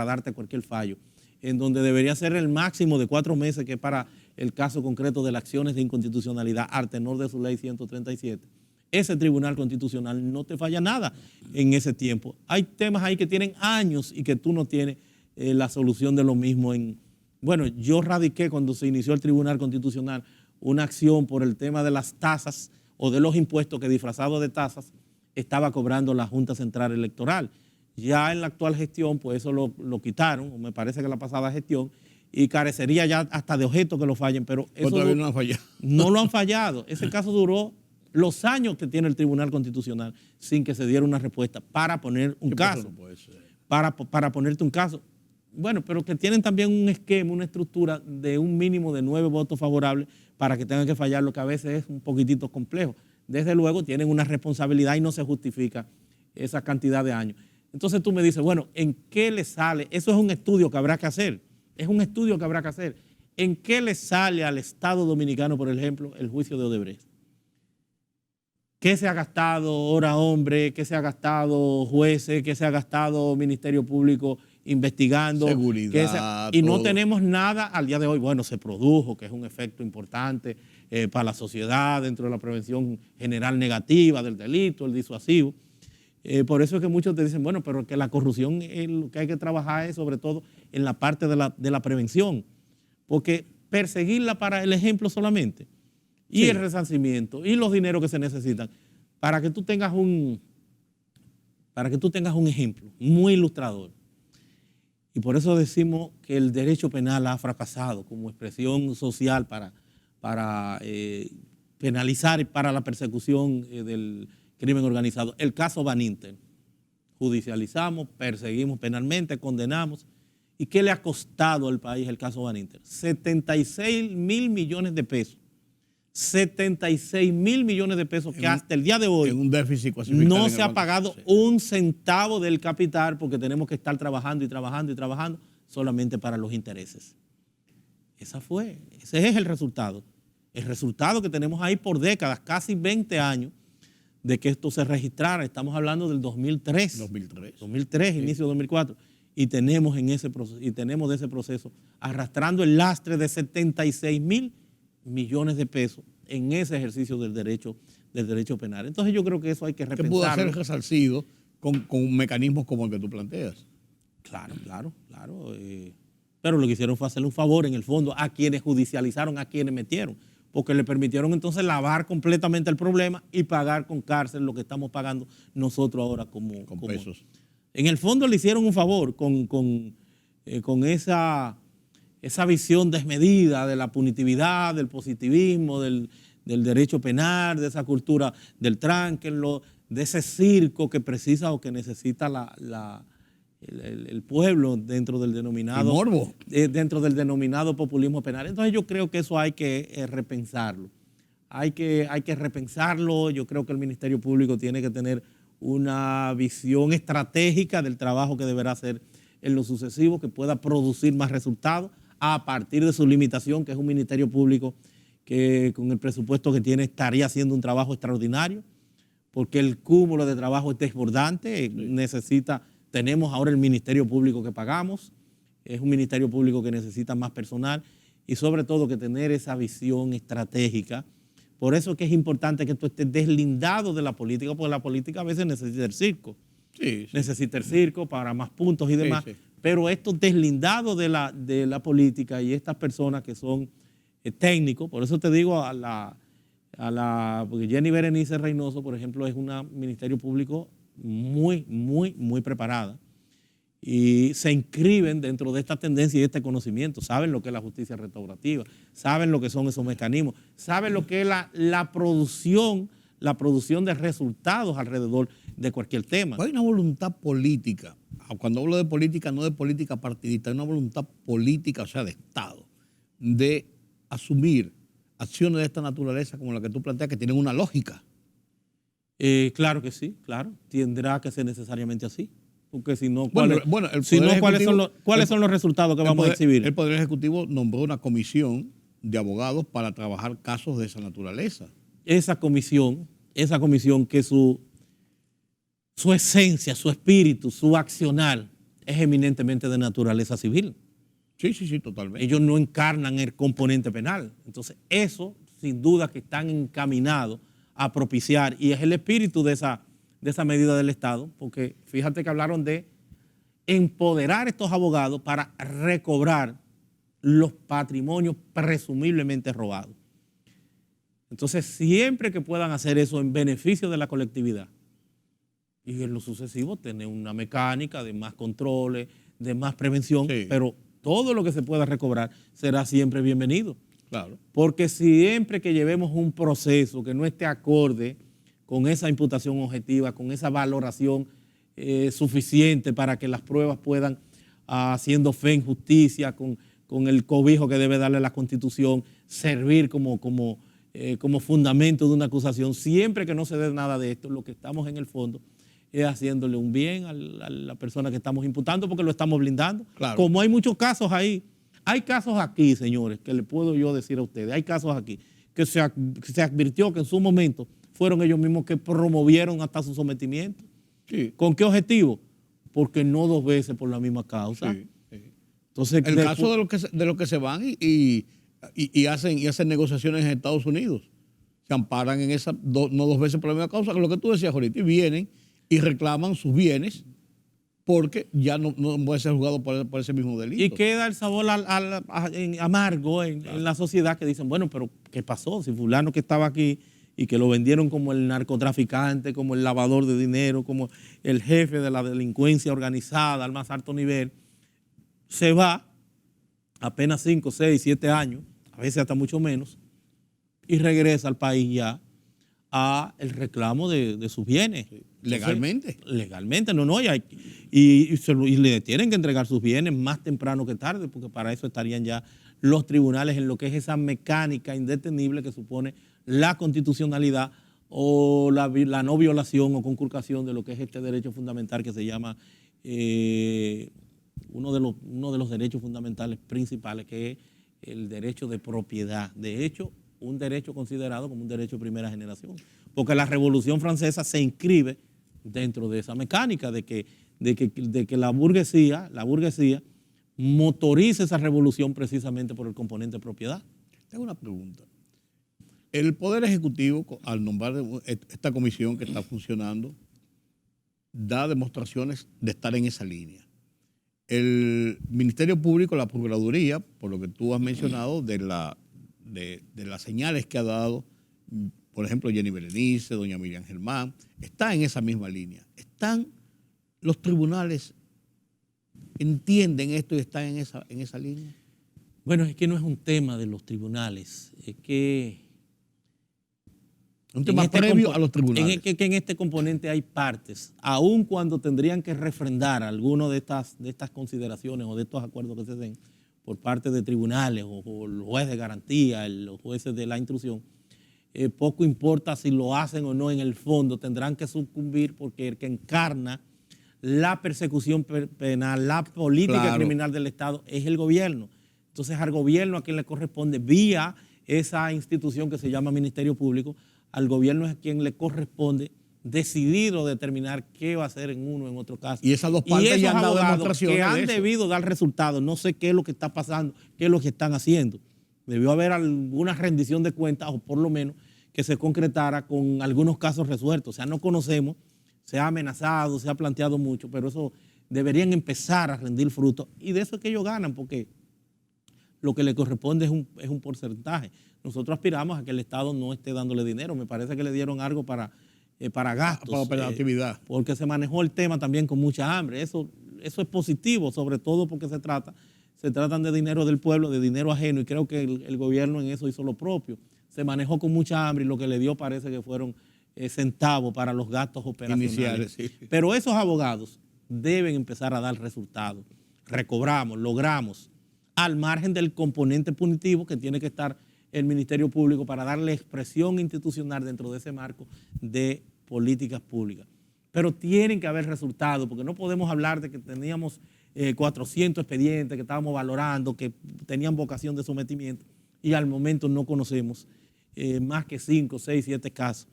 darte cualquier fallo, en donde debería ser el máximo de 4 meses, que es para el caso concreto de las acciones de inconstitucionalidad, al tenor de su ley 137. Ese Tribunal Constitucional no te falla nada en ese tiempo. Hay temas ahí que tienen años y que tú no tienes la solución de lo mismo. Bueno, yo radiqué cuando se inició el Tribunal Constitucional una acción por el tema de las tasas o de los impuestos que disfrazado de tasas estaba cobrando la Junta Central Electoral. Ya en la actual gestión, pues eso lo quitaron, o me parece que la pasada gestión, y carecería ya hasta de objetos que lo fallen, pero eso todavía no han fallado. No lo han fallado. Ese caso duró los años que tiene el Tribunal Constitucional sin que se diera una respuesta para poner un caso. No puede ser. Para ponerte un caso. Bueno, pero que tienen también un esquema, una estructura de un mínimo de 9 votos favorables para que tengan que fallar, lo que a veces es un poquitito complejo. Desde luego tienen una responsabilidad y no se justifica esa cantidad de años. Entonces tú me dices, bueno, ¿en qué le sale? Eso es un estudio que habrá que hacer. Es un estudio que habrá que hacer. ¿En qué le sale al Estado Dominicano, por ejemplo, el juicio de Odebrecht? ¿Qué se ha gastado hora hombre? ¿Qué se ha gastado jueces? ¿Qué se ha gastado Ministerio Público investigando? Seguridad. Y no tenemos nada al día de hoy. Bueno, se produjo, que es un efecto importante para la sociedad dentro de la prevención general negativa del delito, el disuasivo. Por eso es que muchos te dicen, bueno, pero que la corrupción, lo que hay que trabajar es sobre todo en la parte de la prevención, porque perseguirla para el ejemplo solamente, y el resarcimiento, y los dineros que se necesitan, para que tú tengas un ejemplo muy ilustrador. Y por eso decimos que el derecho penal ha fracasado como expresión social para penalizar y para la persecución del crimen organizado. El caso Van Inter, judicializamos, perseguimos penalmente, condenamos. ¿Y qué le ha costado al país el caso Van Inter? 76.000 millones de pesos. 76.000 millones de pesos que hasta el día de hoy en un déficit no se ha pagado un centavo del capital, porque tenemos que estar trabajando y trabajando y trabajando solamente para los intereses. Ese es el resultado. El resultado que tenemos ahí por décadas, casi 20 años, de que esto se registrara. Estamos hablando del 2003, sí. Inicio de 2004. Y tenemos de ese proceso arrastrando el lastre de 76.000 millones de pesos en ese ejercicio del derecho penal. Entonces yo creo que eso hay que repensarlo. Que pudo ser resarcido con mecanismos como el que tú planteas. Claro. Pero lo que hicieron fue hacerle un favor, en el fondo, a quienes judicializaron, a quienes metieron, porque le permitieron entonces lavar completamente el problema y pagar con cárcel lo que estamos pagando nosotros ahora como pesos. En el fondo le hicieron un favor con esa visión desmedida de la punitividad, del positivismo, del derecho penal, de esa cultura del tránquenlo, de ese circo que precisa o que necesita el pueblo dentro del denominado populismo penal. Entonces yo creo que eso hay que repensarlo. Hay que repensarlo. Yo creo que el Ministerio Público tiene que tener una visión estratégica del trabajo que deberá hacer en lo sucesivo, que pueda producir más resultados a partir de su limitación, que es un Ministerio Público que con el presupuesto que tiene estaría haciendo un trabajo extraordinario, porque el cúmulo de trabajo es desbordante. Tenemos ahora el Ministerio Público que pagamos, es un Ministerio Público que necesita más personal y sobre todo que tener esa visión estratégica. Por eso es que es importante que tú estés deslindado de la política, porque la política a veces necesita el circo. Sí. Necesita el circo para más puntos y demás. Sí. Pero esto deslindado de la política y estas personas que son técnicos, por eso te digo porque Jenny Berenice Reynoso, por ejemplo, es una Ministerio Público muy, muy, muy preparada y se inscriben dentro de esta tendencia y de este conocimiento. Saben lo que es la justicia restaurativa, saben lo que son esos mecanismos, saben lo que es la producción de resultados alrededor de cualquier tema. Hay una voluntad política. Cuando hablo de política, no de política partidista, hay una voluntad política, o sea, de Estado, de asumir acciones de esta naturaleza como la que tú planteas, que tienen una lógica. Claro que sí, claro. Tendrá que ser necesariamente así. Porque si no, ¿cuáles son los resultados que vamos a exhibir? El Poder Ejecutivo nombró una comisión de abogados para trabajar casos de esa naturaleza. Esa comisión que su esencia, su espíritu, su accionar es eminentemente de naturaleza civil. Sí, totalmente. Ellos no encarnan el componente penal. Entonces, eso, sin duda, que están encaminados a propiciar, y es el espíritu de esa medida del Estado, porque fíjate que hablaron de empoderar a estos abogados para recobrar los patrimonios presumiblemente robados. Entonces, siempre que puedan hacer eso en beneficio de la colectividad, y en lo sucesivo tener una mecánica de más controles, de más prevención, sí. Pero todo lo que se pueda recobrar será siempre bienvenido. Claro. Porque siempre que llevemos un proceso que no esté acorde con esa imputación objetiva, con esa valoración suficiente para que las pruebas puedan, haciendo fe en justicia, con el cobijo que debe darle la Constitución, servir como fundamento de una acusación, siempre que no se dé nada de esto, lo que estamos en el fondo es haciéndole un bien a la persona que estamos imputando, porque lo estamos blindando. Claro. Como hay muchos casos ahí, hay casos aquí, señores, que le puedo yo decir a ustedes, hay casos aquí que se advirtió que en su momento fueron ellos mismos que promovieron hasta su sometimiento. Sí. ¿Con qué objetivo? Porque no 2 veces por la misma causa. Sí, sí. Entonces, El caso de los que se van y hacen negociaciones en Estados Unidos. Se amparan en esa, no 2 veces por la misma causa, que lo que tú decías ahorita, y vienen y reclaman sus bienes porque ya no puede ser juzgado por ese mismo delito. Y queda el sabor amargo en la sociedad, que dicen, bueno, pero ¿qué pasó? Si fulano que estaba aquí y que lo vendieron como el narcotraficante, como el lavador de dinero, como el jefe de la delincuencia organizada al más alto nivel, se va apenas 5, 6, 7 años, a veces hasta mucho menos, y regresa al país ya a el reclamo de sus bienes. Legalmente. Entonces, legalmente, y le tienen que entregar sus bienes más temprano que tarde, porque para eso estarían ya los tribunales en lo que es esa mecánica indetenible que supone la constitucionalidad o la no violación o conculcación de lo que es este derecho fundamental que se llama uno de los derechos fundamentales principales, que es el derecho de propiedad. De hecho, un derecho considerado como un derecho de primera generación, porque la Revolución Francesa se inscribe dentro de esa mecánica de que la burguesía motoriza esa revolución precisamente por el componente de propiedad. Tengo una pregunta. El Poder Ejecutivo, al nombrar esta comisión que está funcionando, da demostraciones de estar en esa línea. El Ministerio Público, la Procuraduría, por lo que tú has mencionado, de las señales que ha dado, por ejemplo, Jenny Berenice, doña Miriam Germán, está en esa misma línea. Los tribunales entienden esto y están en esa línea. Bueno, es que no es un tema de los tribunales, es que un tema previo a los tribunales. Es que en este componente hay partes, aun cuando tendrían que refrendar alguno de estas consideraciones o de estos acuerdos que se den por parte de tribunales o los jueces de garantía, los jueces de la instrucción, poco importa si lo hacen o no en el fondo, tendrán que sucumbir porque el que encarna la persecución penal, la política criminal del Estado es el gobierno. Entonces al gobierno a quien le corresponde, vía esa institución que se llama Ministerio Público, al gobierno es a quien le corresponde decidir o determinar qué va a hacer en uno o en otro caso. Y esas dos partes ya han dado demostraciones que han debido dar resultados, no sé qué es lo que está pasando, qué es lo que están haciendo. Debió haber alguna rendición de cuentas o por lo menos que se concretara con algunos casos resueltos. O sea, no conocemos, se ha amenazado, se ha planteado mucho, pero eso deberían empezar a rendir frutos y de eso es que ellos ganan, porque lo que le corresponde es un porcentaje. Nosotros aspiramos a que el Estado no esté dándole dinero. Me parece que le dieron algo para gastos. Para operatividad. Porque se manejó el tema también con mucha hambre. Eso es positivo, sobre todo porque se tratan de dinero del pueblo, de dinero ajeno, y creo que el gobierno en eso hizo lo propio. Se manejó con mucha hambre y lo que le dio parece que fueron centavos para los gastos operacionales. Iniciales, sí. Pero esos abogados deben empezar a dar resultados. Recobramos, logramos, al margen del componente punitivo que tiene que estar el Ministerio Público para darle expresión institucional dentro de ese marco de políticas públicas. Pero tienen que haber resultados, porque no podemos hablar de que teníamos 400 expedientes que estábamos valorando, que tenían vocación de sometimiento, y al momento no conocemos más que 5, 6, 7 casos.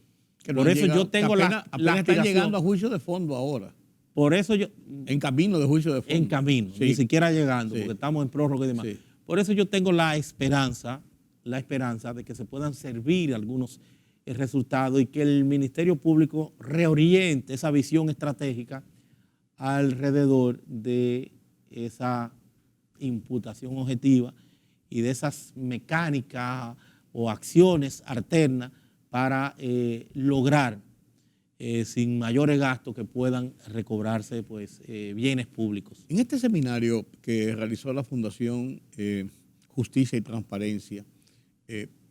Por eso yo tengo la están llegando a juicio de fondo ahora. Por eso yo... En camino de juicio de fondo. En camino, sí. Ni siquiera llegando, porque estamos en prórroga y demás. Sí. Por eso yo tengo la esperanza de que se puedan servir algunos resultados y que el Ministerio Público reoriente esa visión estratégica alrededor de esa imputación objetiva y de esas mecánicas o acciones alternas para lograr sin mayores gastos que puedan recobrarse bienes públicos. En este seminario que realizó la Fundación Justicia y Transparencia,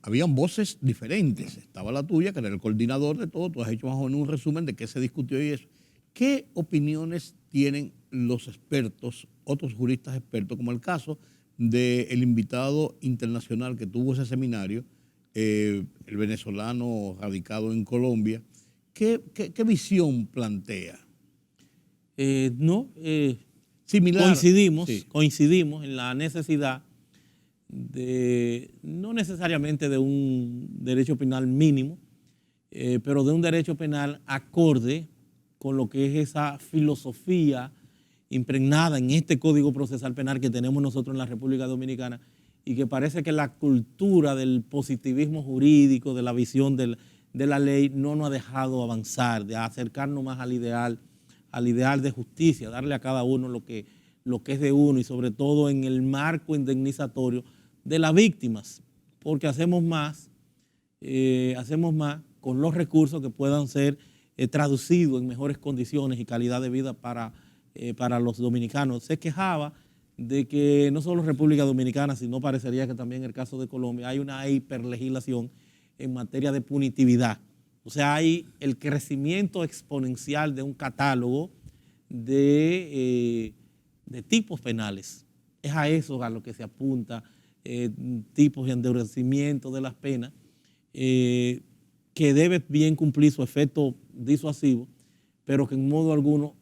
habían voces diferentes. Estaba la tuya, que era el coordinador de todo. Tú has hecho más o menos un resumen de qué se discutió y eso. ¿Qué opiniones tienen los expertos, otros juristas expertos, como el caso del invitado internacional que tuvo ese seminario, el venezolano radicado en Colombia? ¿Qué visión plantea? Similar. Coincidimos en la necesidad de, no necesariamente de un derecho penal mínimo, pero de un derecho penal acorde con lo que es esa filosofía impregnada en este Código Procesal Penal que tenemos nosotros en la República Dominicana, y que parece que la cultura del positivismo jurídico, de la visión de la ley, no nos ha dejado avanzar, de acercarnos más al ideal de justicia, darle a cada uno lo que es de uno, y sobre todo en el marco indemnizatorio de las víctimas, porque hacemos más con los recursos que puedan ser traducidos en mejores condiciones y calidad de vida para los dominicanos. Se quejaba de que no solo República Dominicana, sino parecería que también en el caso de Colombia hay una hiperlegislación en materia de punitividad. O sea, hay el crecimiento exponencial de un catálogo de tipos penales. Es a eso a lo que se apunta, tipos de endurecimiento de las penas, que debe bien cumplir su efecto disuasivo, pero que en modo alguno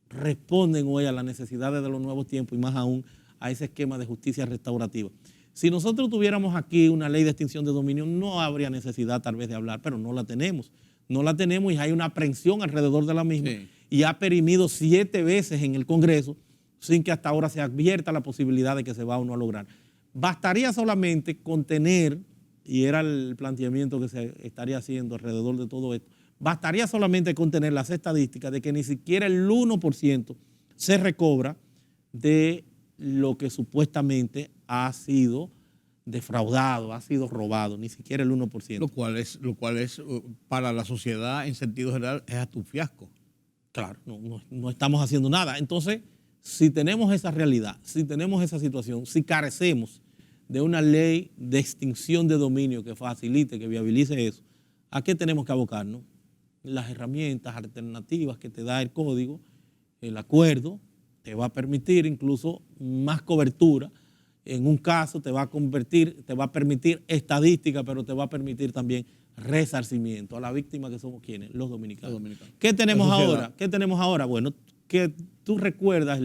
responden hoy a las necesidades de los nuevos tiempos, y más aún a ese esquema de justicia restaurativa. Si nosotros tuviéramos aquí una ley de extinción de dominio, no habría necesidad tal vez de hablar, pero no la tenemos. No la tenemos, y hay una aprehensión alrededor de la misma, sí, y ha perimido 7 veces en el Congreso sin que hasta ahora se advierta la posibilidad de que se va o no a lograr. Bastaría solamente contener, y era el planteamiento que se estaría haciendo alrededor de todo esto, bastaría solamente contener las estadísticas de que ni siquiera el 1% se recobra de lo que supuestamente ha sido defraudado, ha sido robado, ni siquiera el 1%. Lo cual es para la sociedad en sentido general es hasta un fiasco. Claro, no estamos haciendo nada. Entonces, si tenemos esa realidad, si tenemos esa situación, si carecemos de una ley de extinción de dominio que facilite, que viabilice eso, ¿a qué tenemos que abocarnos? Las herramientas alternativas que te da el código, el acuerdo, te va a permitir incluso más cobertura. En un caso te va a permitir estadística, pero te va a permitir también resarcimiento a la víctima, que somos quienes, los dominicanos. ¿Qué tenemos ahora? ¿Qué tenemos ahora? Bueno, que tú recuerdas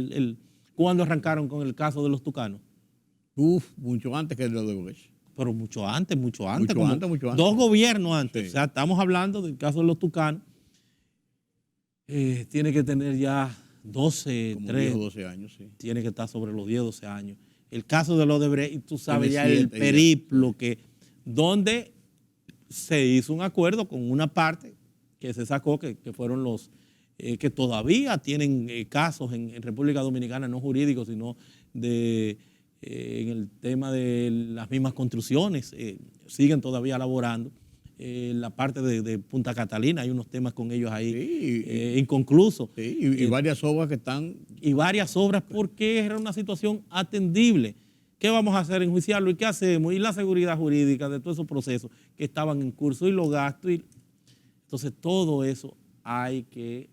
cuando arrancaron con el caso de los tucanos. Mucho antes que lo de Odebrecht. Pero mucho antes. Mucho antes. 2 gobiernos antes. Sí. O sea, estamos hablando del caso de los tucanos. Tiene que tener ya 12 años, sí. Tiene que estar sobre los 10, 12 años. El caso de los Odebrecht, y tú sabes ya 7, el periplo donde se hizo un acuerdo con una parte que se sacó, que fueron los que todavía tienen casos en República Dominicana, no jurídicos, sino en el tema de las mismas construcciones, siguen todavía elaborando. La parte de Punta Catalina, hay unos temas con ellos ahí inconclusos. Sí, y varias obras que están... Y varias obras, porque era una situación atendible. ¿Qué vamos a hacer? Enjuiciarlo. ¿Y qué hacemos? Y la seguridad jurídica de todos esos procesos que estaban en curso, y los gastos. Entonces, todo eso hay que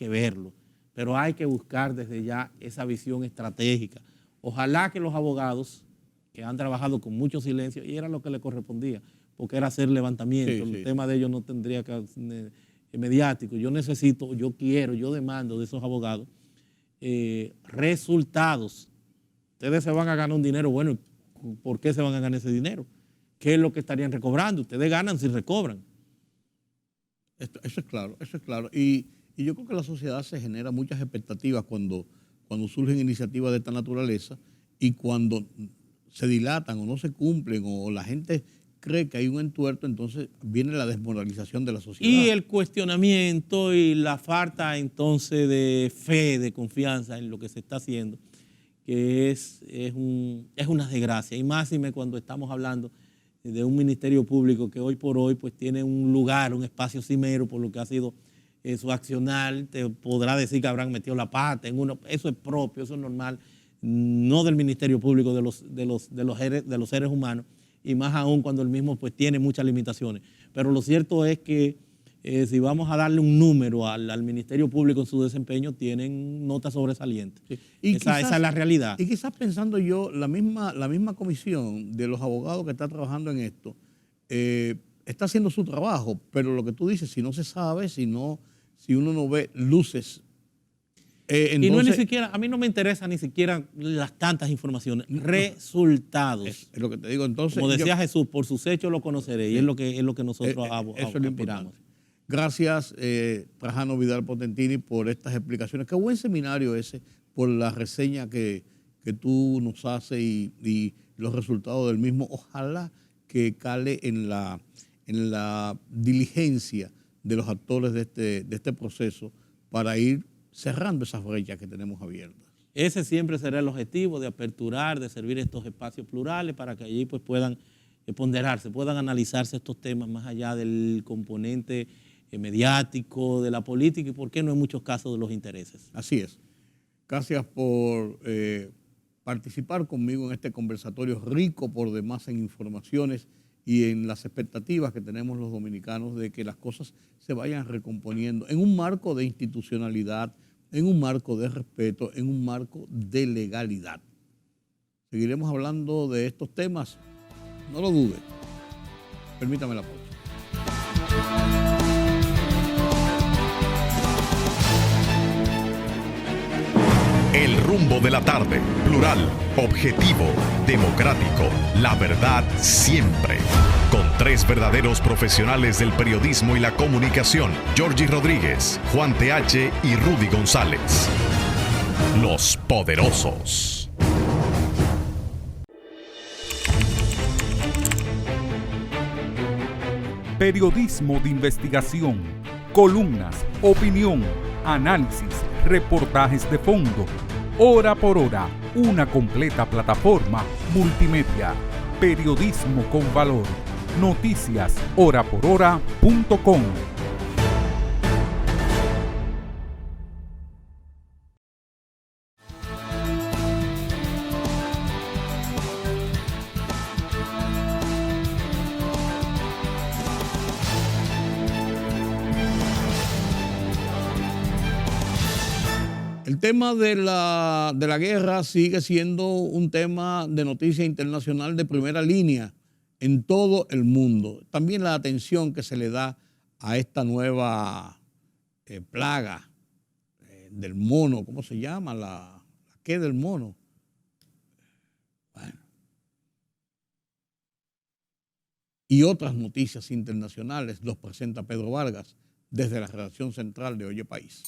verlo, pero hay que buscar desde ya esa visión estratégica. Ojalá que los abogados, que han trabajado con mucho silencio, y era lo que les correspondía, porque era hacer levantamiento, el tema de ellos no tendría que ser mediático. Yo demando de esos abogados resultados. Ustedes se van a ganar un dinero, bueno, ¿por qué se van a ganar ese dinero? ¿Qué es lo que estarían recobrando? Ustedes ganan si recobran. Eso es claro. Y yo creo que la sociedad se genera muchas expectativas cuando surgen iniciativas de esta naturaleza, y cuando se dilatan o no se cumplen, o la gente cree que hay un entuerto, entonces viene la desmoralización de la sociedad. Y el cuestionamiento y la falta entonces de fe, de confianza en lo que se está haciendo, que es una desgracia. Y máxime cuando estamos hablando de un ministerio público que hoy por hoy pues tiene un lugar, un espacio cimero por lo que ha sido su accionar. Te podrá decir que habrán metido la pata en uno. Eso es propio, eso es normal, no del ministerio público, de los seres humanos, y más aún cuando el mismo pues tiene muchas limitaciones. Pero lo cierto es que si vamos a darle un número al Ministerio Público en su desempeño, tienen notas sobresalientes. Sí. Esa es la realidad. Y quizás pensando yo, la misma comisión de los abogados que está trabajando en esto está haciendo su trabajo, pero lo que tú dices, si no se sabe, si uno no ve luces. Entonces, y no es ni siquiera, a mí no me interesa ni siquiera las tantas informaciones, resultados. Es lo que te digo. Entonces, como decía Jesús, por sus hechos lo conoceré, y es lo que nosotros aspiramos. Gracias, Trajano Vidal Potentini, por estas explicaciones. Qué buen seminario ese, por la reseña que tú nos haces y los resultados del mismo. Ojalá que cale en la diligencia de los actores de este proceso para ir cerrando esas brechas que tenemos abiertas. Ese siempre será el objetivo, de aperturar, de servir estos espacios plurales para que allí pues puedan ponderarse, puedan analizarse estos temas más allá del componente mediático, de la política y, por qué no, en muchos casos, de los intereses. Así es. Gracias por participar conmigo en este conversatorio rico por demás en informaciones y en las expectativas que tenemos los dominicanos de que las cosas se vayan recomponiendo en un marco de institucionalidad, en un marco de respeto, en un marco de legalidad. Seguiremos hablando de estos temas, no lo dude. Permítame la pausa. El rumbo de la tarde, plural, objetivo, democrático, la verdad siempre. Con tres verdaderos profesionales del periodismo y la comunicación, Georgie Rodríguez, Juan TH y Rudy González. Los poderosos. Periodismo de investigación, columnas, opinión, análisis, reportajes de fondo. Hora por hora, una completa plataforma multimedia. Periodismo con valor. Noticias horaporhora.com. El tema de la guerra sigue siendo un tema de noticia internacional de primera línea en todo el mundo. También la atención que se le da a esta nueva plaga del mono, ¿cómo se llama? ¿La qué del mono? Bueno. Y otras noticias internacionales los presenta Pedro Vargas desde la redacción central de Oye País.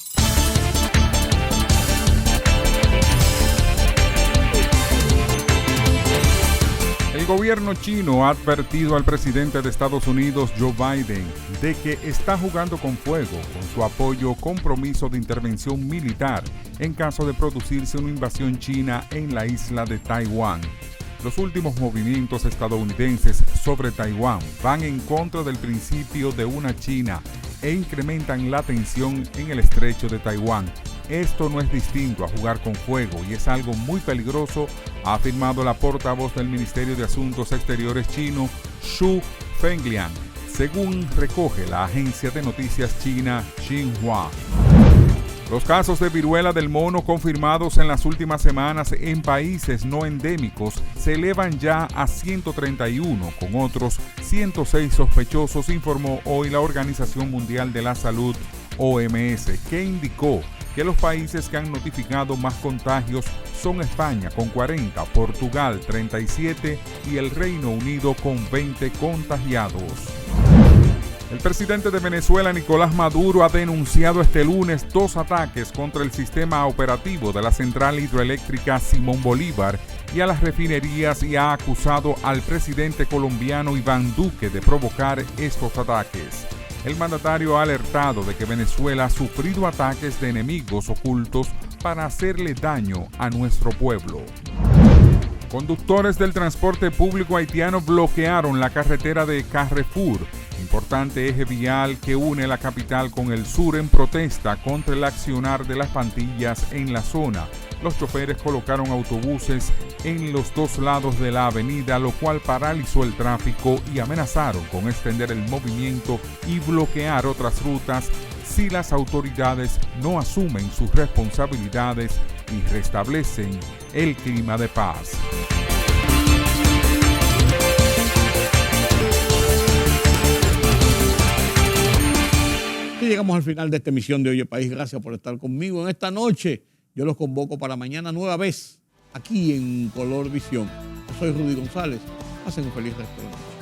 El gobierno chino ha advertido al presidente de Estados Unidos, Joe Biden, de que está jugando con fuego con su apoyo o compromiso de intervención militar en caso de producirse una invasión china en la isla de Taiwán. Los últimos movimientos estadounidenses sobre Taiwán van en contra del principio de una China e incrementan la tensión en el estrecho de Taiwán. Esto no es distinto a jugar con fuego y es algo muy peligroso, ha afirmado la portavoz del Ministerio de Asuntos Exteriores chino, Xu Fengliang, según recoge la agencia de noticias china Xinhua. Los casos de viruela del mono confirmados en las últimas semanas en países no endémicos se elevan ya a 131, con otros 106 sospechosos, informó hoy la Organización Mundial de la Salud, OMS, que indicó que los países que han notificado más contagios son España con 40, Portugal 37 y el Reino Unido con 20 contagiados. El presidente de Venezuela, Nicolás Maduro, ha denunciado este lunes 2 ataques contra el sistema operativo de la central hidroeléctrica Simón Bolívar y a las refinerías y ha acusado al presidente colombiano Iván Duque de provocar estos ataques. El mandatario ha alertado de que Venezuela ha sufrido ataques de enemigos ocultos para hacerle daño a nuestro pueblo. Conductores del transporte público haitiano bloquearon la carretera de Carrefour, importante eje vial que une la capital con el sur, en protesta contra el accionar de las pandillas en la zona. Los choferes colocaron autobuses en los dos lados de la avenida, lo cual paralizó el tráfico y amenazaron con extender el movimiento y bloquear otras rutas si las autoridades no asumen sus responsabilidades y restablecen el clima de paz. Y llegamos al final de esta emisión de Oye País. Gracias por estar conmigo en esta noche. Yo los convoco para mañana nueva vez aquí en Color Visión. Yo soy Rudy González. Pasen un feliz resto de la noche.